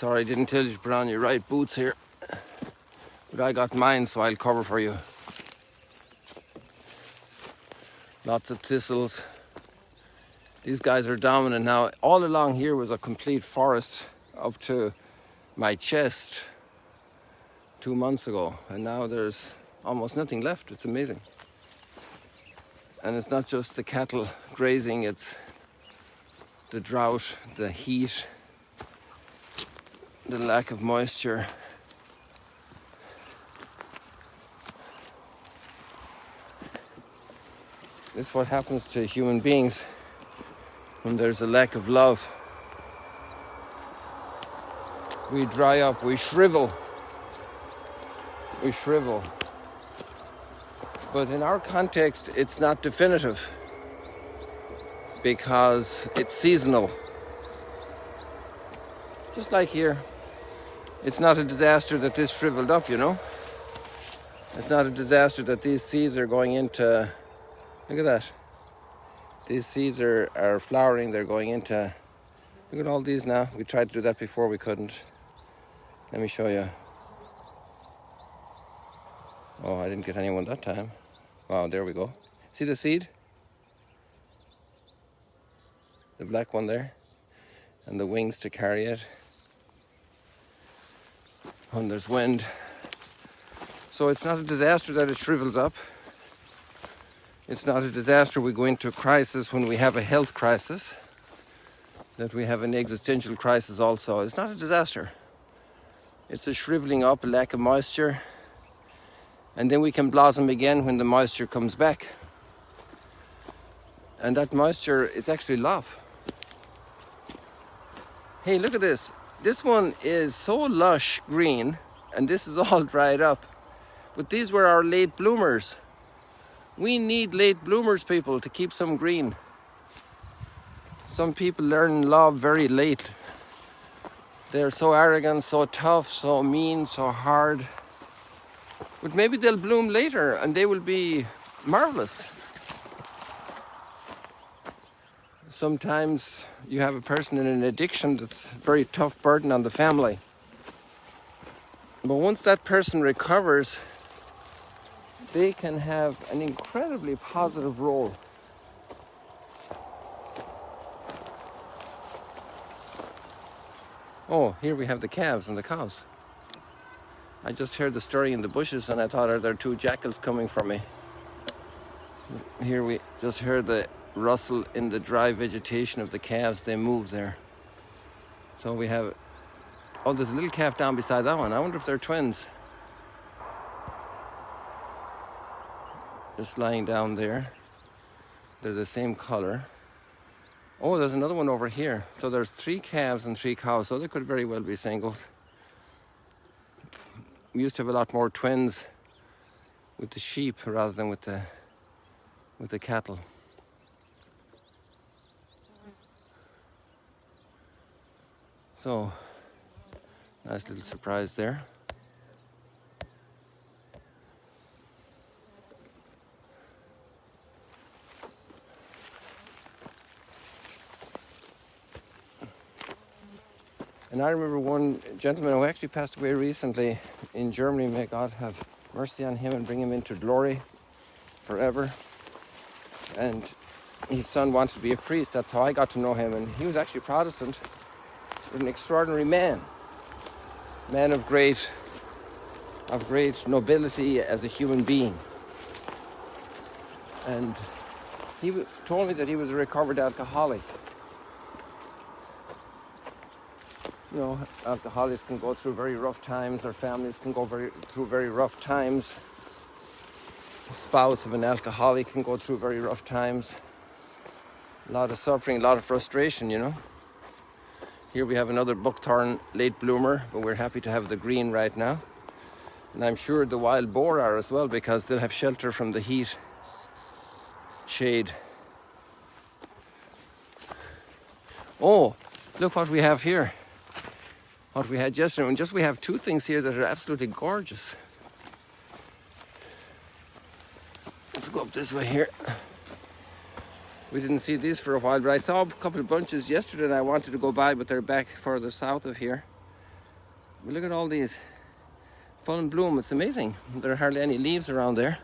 sorry, I didn't tell you to put on your right boots here. But I got mine, so I'll cover for you. Lots of thistles. These guys are dominant now. All along here was a complete forest up to my chest 2 months ago. And now there's almost nothing left. It's amazing. And it's not just the cattle grazing, it's the drought, the heat, the lack of moisture. This is what happens to human beings when there's a lack of love. We dry up, we shrivel. We shrivel. But in our context, it's not definitive because it's seasonal. Just like here, it's not a disaster that this shriveled up, you know? It's not a disaster that these seeds are going into, look at that. These seeds are flowering, they're going into, look at all these now. We tried to do that before, we couldn't. Let me show you. Oh, I didn't get anyone that time. Wow, there we go. See the seed? The black one there. And the wings to carry it. When there's wind. So it's not a disaster that it shrivels up. It's not a disaster we go into a crisis when we have a health crisis. That we have an existential crisis also. It's not a disaster. It's a shriveling up, a lack of moisture. And then we can blossom again when the moisture comes back. And that moisture is actually love. Hey, look at this. This one is so lush green, and this is all dried up. But these were our late bloomers. We need late bloomers, people, to keep some green. Some people learn love very late. They're so arrogant, so tough, so mean, so hard. But maybe they'll bloom later and they will be marvelous. Sometimes you have a person in an addiction that's a very tough burden on the family. But once that person recovers, they can have an incredibly positive role. Oh, here we have the calves and the cows. I just heard the stirring in the bushes and I thought, are there two jackals coming for me? Here we just heard the rustle in the dry vegetation of the calves. They move there. So we have, oh, there's a little calf down beside that one. I wonder if they're twins. Just lying down there. They're the same color. Oh, there's another one over here. So there's 3 calves and 3 cows. So they could very well be singles. We used to have a lot more twins with the sheep rather than with the cattle. So, nice little surprise there. And I remember one gentleman who actually passed away recently in Germany. May God have mercy on him and bring him into glory forever. And his son wanted to be a priest. That's how I got to know him. And he was actually Protestant, but an extraordinary man. Man of great nobility as a human being. And he told me that he was a recovered alcoholic. You know, alcoholics can go through very rough times. Their families can go through very rough times. The spouse of an alcoholic can go through very rough times. A lot of suffering, a lot of frustration, you know. Here we have another buckthorn late bloomer, but we're happy to have the green right now. And I'm sure the wild boar are as well, because they'll have shelter from the heat, shade. Oh, look what we have here. What we had yesterday, and we have 2 things here that are absolutely gorgeous. Let's go up this way here. We didn't see these for a while, but I saw a couple of bunches yesterday and I wanted to go by, but they're back further south of here. But look at all these full in bloom. It's amazing. There are hardly any leaves around there.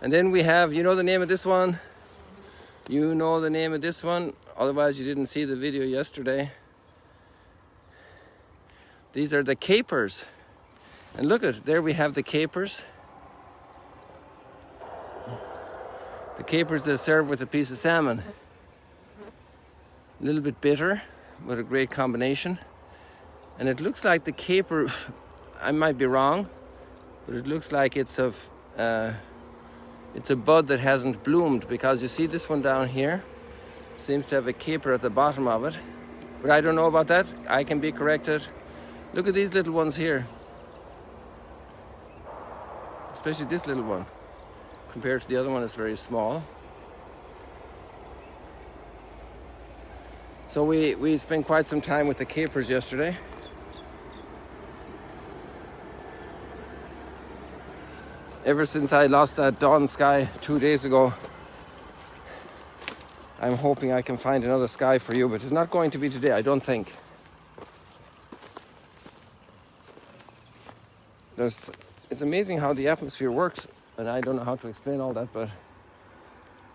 And then we have, you know the name of this one? You know the name of this one? Otherwise you didn't see the video yesterday. These are the capers. And look at, there we have the capers. The capers they serve with a piece of salmon. A little bit bitter, but a great combination. And it looks like the caper, I might be wrong, but it looks like it's of, it's a bud that hasn't bloomed, because you see this one down here seems to have a caper at the bottom of it. But I don't know about that. I can be corrected. Look at these little ones here. Especially this little one. Compared to the other one, it's very small. So we spent quite some time with the capers yesterday. Ever since I lost that dawn sky 2 days ago, I'm hoping I can find another sky for you, but it's not going to be today, I don't think. It's amazing how the atmosphere works, and I don't know how to explain all that, but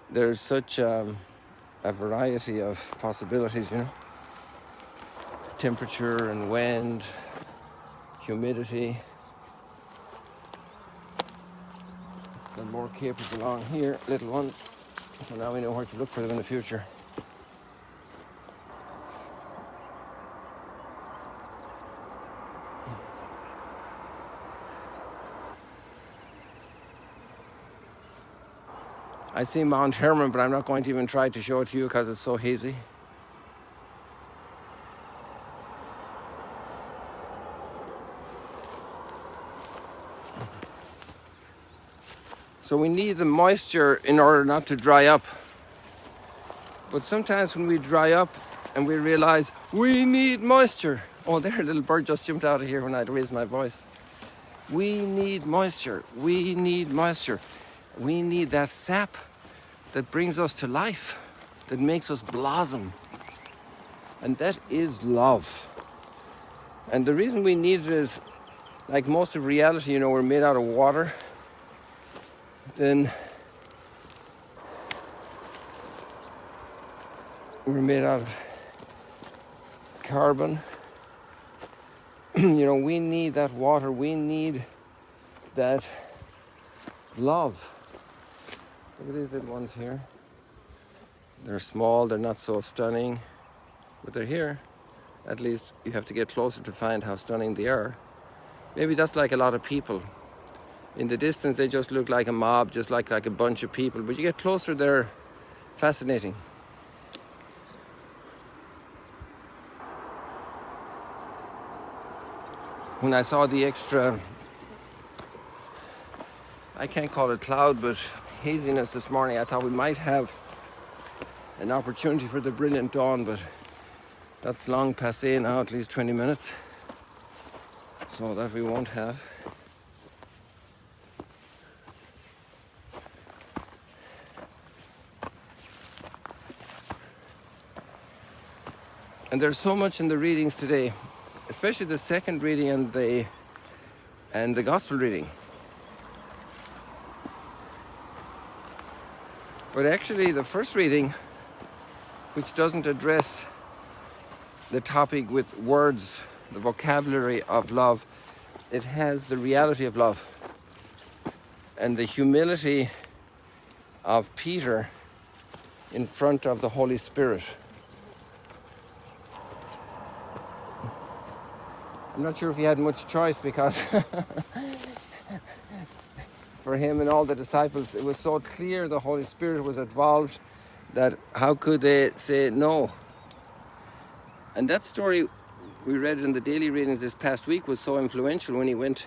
there's such a variety of possibilities, you know. Temperature and wind, humidity. There are more capers along here, little ones. So now we know where to look for them in the future. I see Mount Hermon, but I'm not going to even try to show it to you because it's so hazy. So we need the moisture in order not to dry up. But sometimes when we dry up and we realize we need moisture. Oh, there, a little bird just jumped out of here when I raised my voice. We need moisture. We need moisture. We need that sap that brings us to life, that makes us blossom. And that is love. And the reason we need it is, like most of reality, you know, we're made out of water. Then we're made out of carbon. You know, we need that water. We need that love. Look at these little ones here. They're small, they're not so stunning, but they're here. At least you have to get closer to find how stunning they are. Maybe that's like a lot of people. In the distance, they just look like a mob, just like a bunch of people. But you get closer, they're fascinating. When I saw the extra, I can't call it cloud, but haziness this morning, I thought we might have an opportunity for the brilliant dawn, but that's long passé now, at least 20 minutes. So that we won't have. And there's so much in the readings today, especially the second reading and the gospel reading. But actually the first reading, which doesn't address the topic with words, the vocabulary of love, it has the reality of love and the humility of Peter in front of the Holy Spirit. I'm not sure if he had much choice, because for him and all the disciples, it was so clear the Holy Spirit was involved that how could they say no? And that story, we read it in the daily readings this past week, was so influential when he went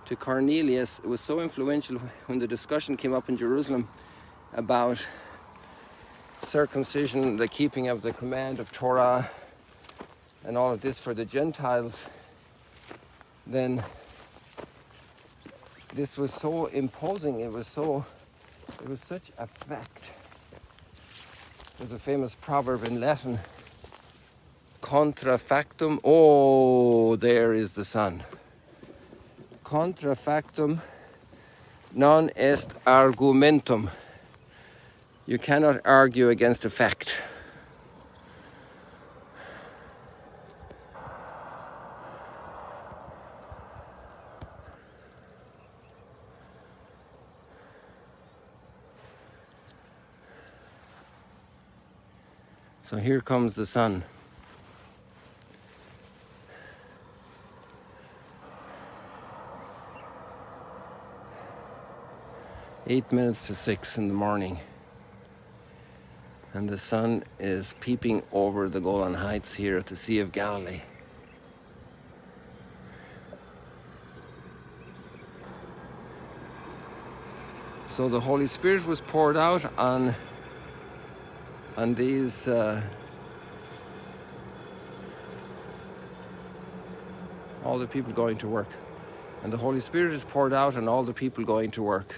to Cornelius. It was so influential when the discussion came up in Jerusalem about circumcision, the keeping of the command of Torah, and all of this for the Gentiles. Then this was so imposing, it was such a fact. There's a famous proverb in Latin Contra factum. Oh, there is the sun. Contra factum non est argumentum. You cannot argue against a fact. So here comes the sun. Eight minutes to 6 in the morning. And the sun is peeping over the Golan Heights here at the Sea of Galilee. So the Holy Spirit was poured out on these all the people going to work. And the Holy Spirit is poured out on all the people going to work.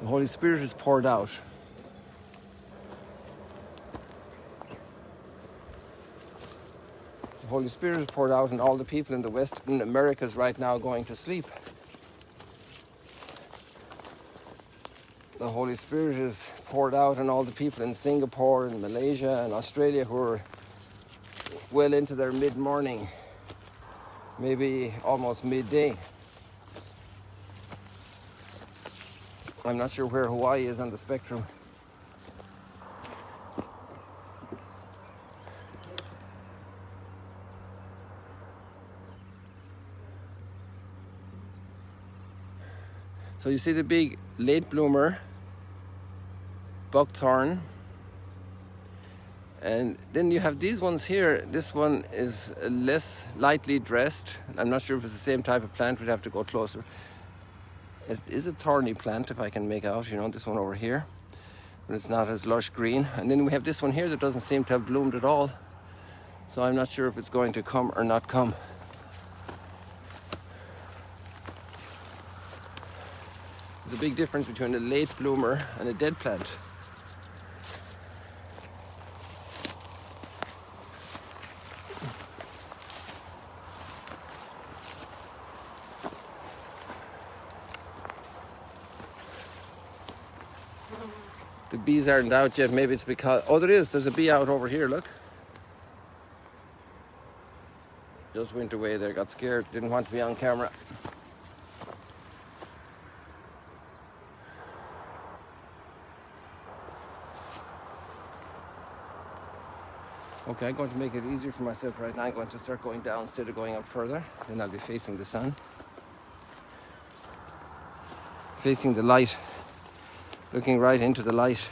The Holy Spirit is poured out. The Holy Spirit is poured out on all the people in the Western Americas right now going to sleep. The Holy Spirit is poured out on all the people in Singapore and Malaysia and Australia who are well into their mid-morning, maybe almost midday. I'm not sure where Hawaii is on the spectrum. So you see the big late bloomer, buckthorn, and then you have these ones here. This one is less lightly dressed. I'm not sure if it's the same type of plant. We'd have to go closer. It is a thorny plant, if I can make out, this one over here. But it's not as lush green. And then we have this one here that doesn't seem to have bloomed at all. So I'm not sure if it's going to come or not come. There's a big difference between a late bloomer and a dead plant. The bees aren't out yet. Maybe it's because... Oh, there is. There's a bee out over here, look. Just went away there, got scared, didn't want to be on camera. Okay, I'm going to make it easier for myself right now. I'm going to start going down instead of going up further. Then I'll be facing the sun. Facing the light. Looking right into the light.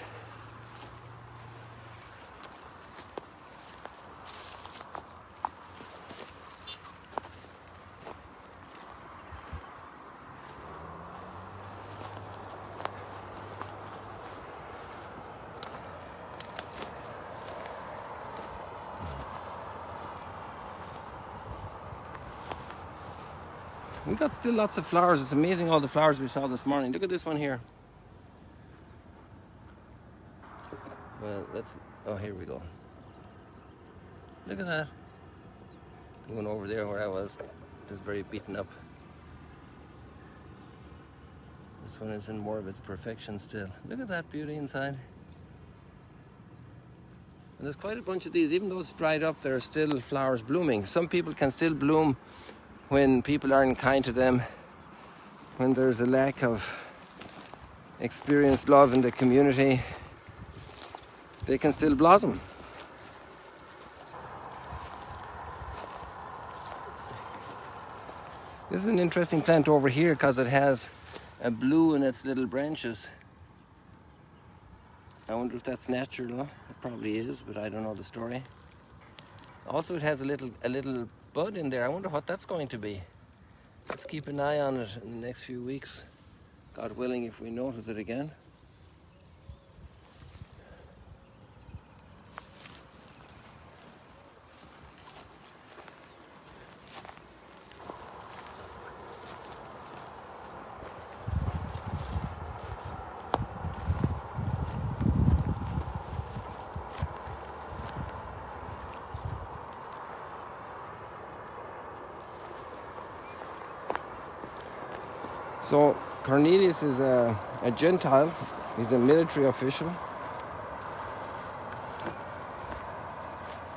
We got still lots of flowers. It's amazing all the flowers we saw this morning. Look at this one here. Well, oh, here we go. Look at that. The one over there where I was is very beaten up. This one is in more of its perfection still. Look at that beauty inside. And there's quite a bunch of these. Even though it's dried up, there are still flowers blooming. Some people can still bloom when people aren't kind to them, when there's a lack of experienced love in the community. They can still blossom. This is an interesting plant over here because it has a blue in its little branches. I wonder if that's natural. It probably is, but I don't know the story. Also, it has a little bud in there. I wonder what that's going to be. Let's keep an eye on it in the next few weeks. God willing, if we notice it again. So Cornelius is a Gentile. He's a military official.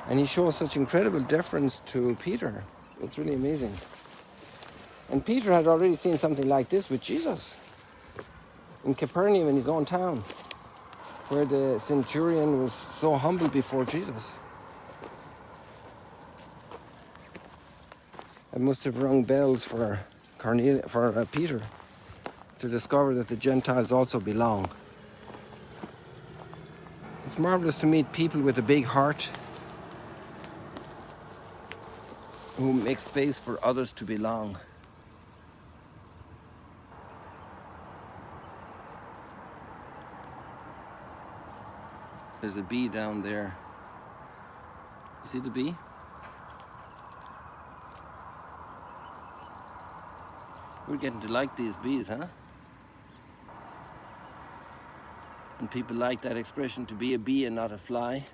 And he shows such incredible deference to Peter. It's really amazing. And Peter had already seen something like this with Jesus in Capernaum, in his own town, where the centurion was so humble before Jesus. It must have rung bells for Peter to discover that the Gentiles also belong. It's marvelous to meet people with a big heart who make space for others to belong. There's a bee down there. You see the bee? We're getting to like these bees, huh? And people like that expression, to be a bee and not a fly.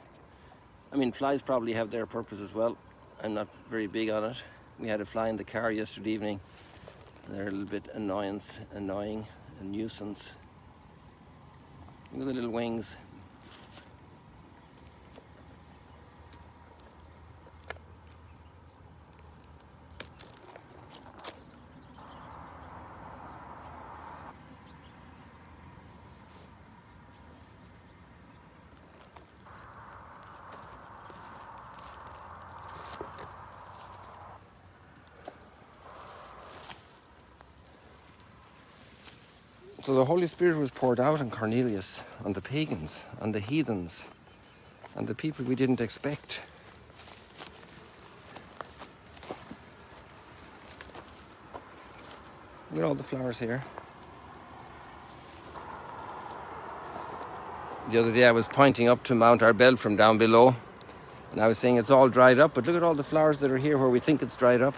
I mean, flies probably have their purpose as well. I'm not very big on it. We had a fly in the car yesterday evening. They're a little bit annoying, a nuisance. Look at the little wings. So the Holy Spirit was poured out on Cornelius, on the pagans, on the heathens, on the people we didn't expect. Look at all the flowers here. The other day I was pointing up to Mount Arbel from down below, and I was saying it's all dried up, but look at all the flowers that are here where we think it's dried up.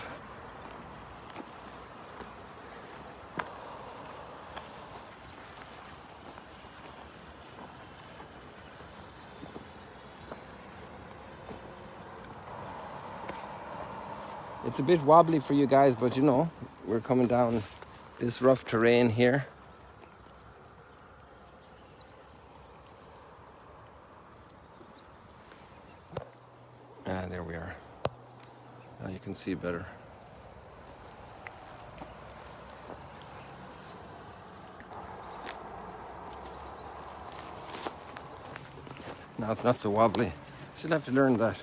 It's a bit wobbly for you guys, but you know, we're coming down this rough terrain here. Ah, there we are. Now you can see better. Now it's not so wobbly. Still have to learn that.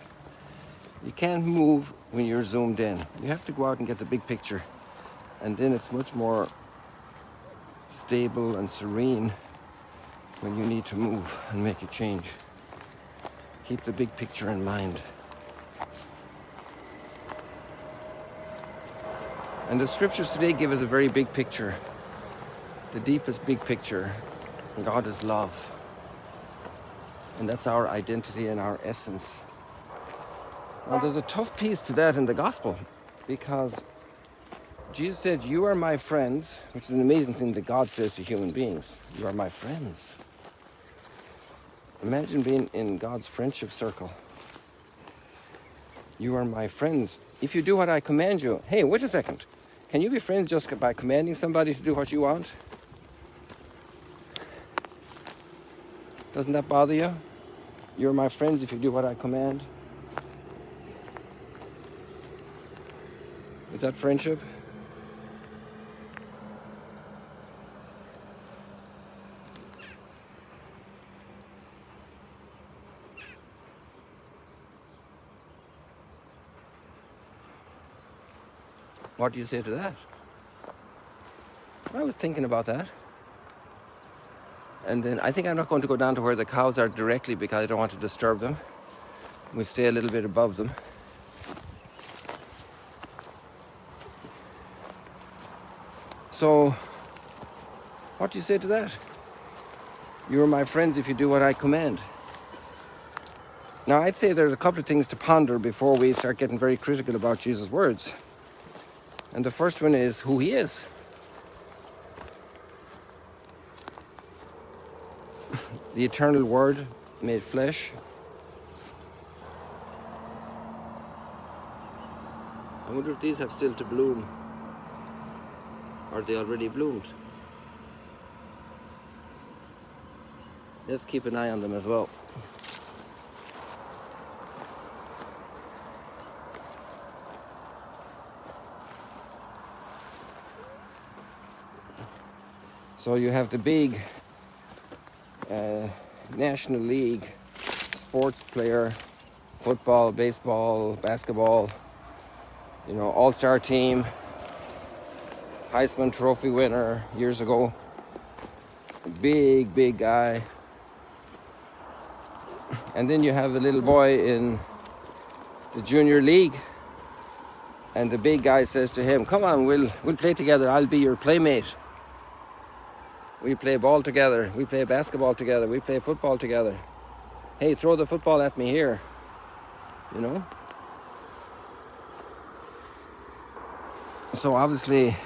You can't move when you're zoomed in. You have to go out and get the big picture. And then it's much more stable and serene when you need to move and make a change. Keep the big picture in mind. And the scriptures today give us a very big picture. The deepest big picture. God is love. And that's our identity and our essence. Now there's a tough piece to that in the gospel, because Jesus said, "You are my friends," which is an amazing thing that God says to human beings. You are my friends. Imagine being in God's friendship circle. You are my friends. If you do what I command you. Hey, wait a second. Can you be friends just by commanding somebody to do what you want? Doesn't that bother you? You're my friends if you do what I command. Is that friendship? What do you say to that? I was thinking about that. And then I think I'm not going to go down to where the cows are directly because I don't want to disturb them. We'll stay a little bit above them. So, what do you say to that? You are my friends if you do what I command. Now, I'd say there's a couple of things to ponder before we start getting very critical about Jesus' words. And the first one is who he is. The eternal word made flesh. I wonder if these have still to bloom. Or they already bloomed. Let's keep an eye on them as well. So you have the big National League sports player, football, baseball, basketball, all-star team, Heisman Trophy winner years ago. Big guy. And then you have a little boy in the junior league, and the big guy says to him, "Come on, we'll play together. I'll be your playmate. We play ball together. We play basketball together. We play football together. Hey, throw the football at me here." So obviously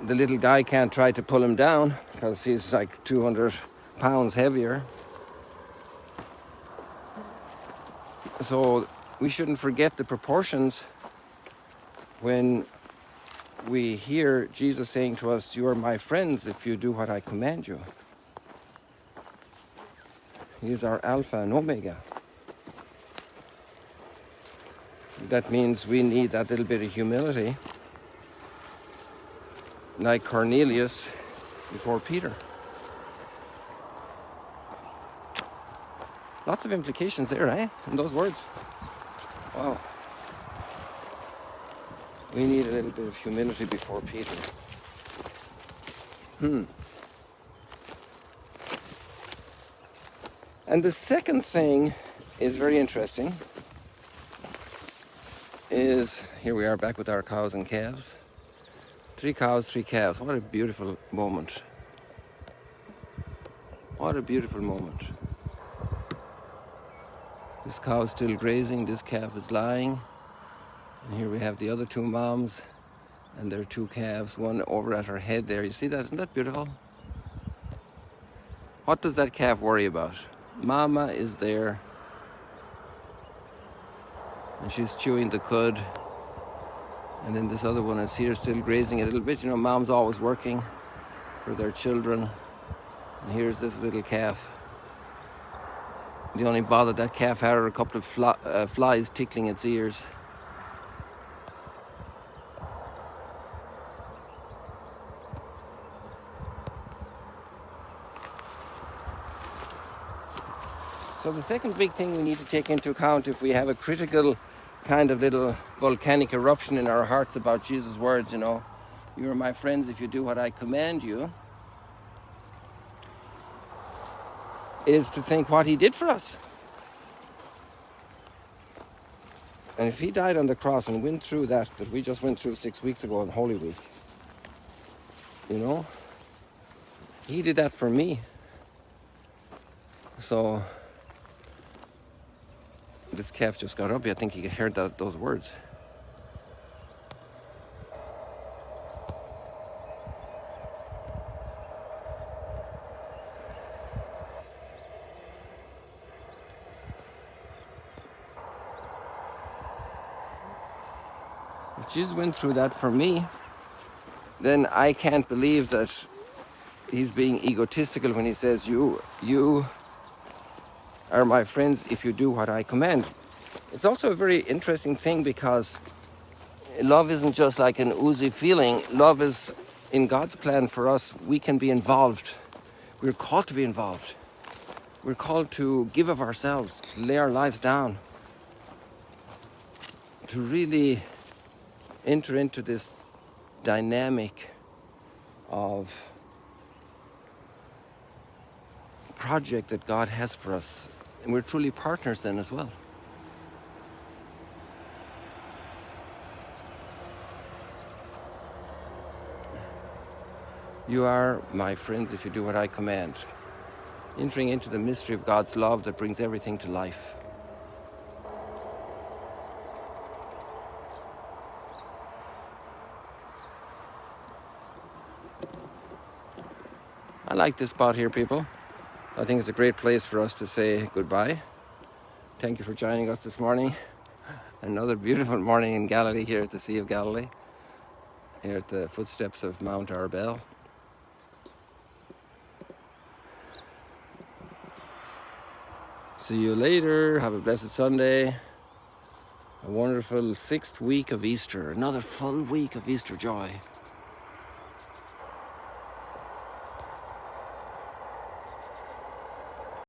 the little guy can't try to pull him down because he's like 200 pounds heavier. So we shouldn't forget the proportions when we hear Jesus saying to us, "You are my friends if you do what I command you." He is our Alpha and Omega. That means we need that little bit of humility, like Cornelius before Peter. Lots of implications there, in those words. Wow. We need a little bit of humility before Peter. And the second thing is very interesting. Here we are back with our cows and calves. 3 cows, 3 calves. What a beautiful moment. What a beautiful moment. This cow is still grazing, this calf is lying. And here we have the other 2 moms and their 2 calves, one over at her head there. You see that? Isn't that beautiful? What does that calf worry about? Mama is there and she's chewing the cud. And then this other one is here still grazing a little bit. Mom's always working for their children. And here's this little calf. The only bother that calf had are a couple of flies tickling its ears. So the second big thing we need to take into account if we have a critical kind of little volcanic eruption in our hearts about Jesus' words, "You are my friends if you do what I command you," is to think what he did for us. And if he died on the cross and went through that we just went through 6 weeks ago on Holy Week, he did that for me. So this calf just got up. I think he heard those words. If Jesus went through that for me, then I can't believe that he's being egotistical when he says, you are my friends if you do what I command. It's also a very interesting thing because love isn't just like an oozy feeling. Love is, in God's plan for us, we can be involved. We're called to be involved. We're called to give of ourselves, to lay our lives down, to really enter into this dynamic of project that God has for us. And we're truly partners then as well. You are my friends if you do what I command. Entering into the mystery of God's love that brings everything to life. I like this spot here, people. I think it's a great place for us to say goodbye. Thank you for joining us this morning. Another beautiful morning in Galilee here at the Sea of Galilee. here at the footsteps of Mount Arbel. See you later. Have a blessed Sunday. A wonderful 6th week of Easter. Another full week of Easter joy.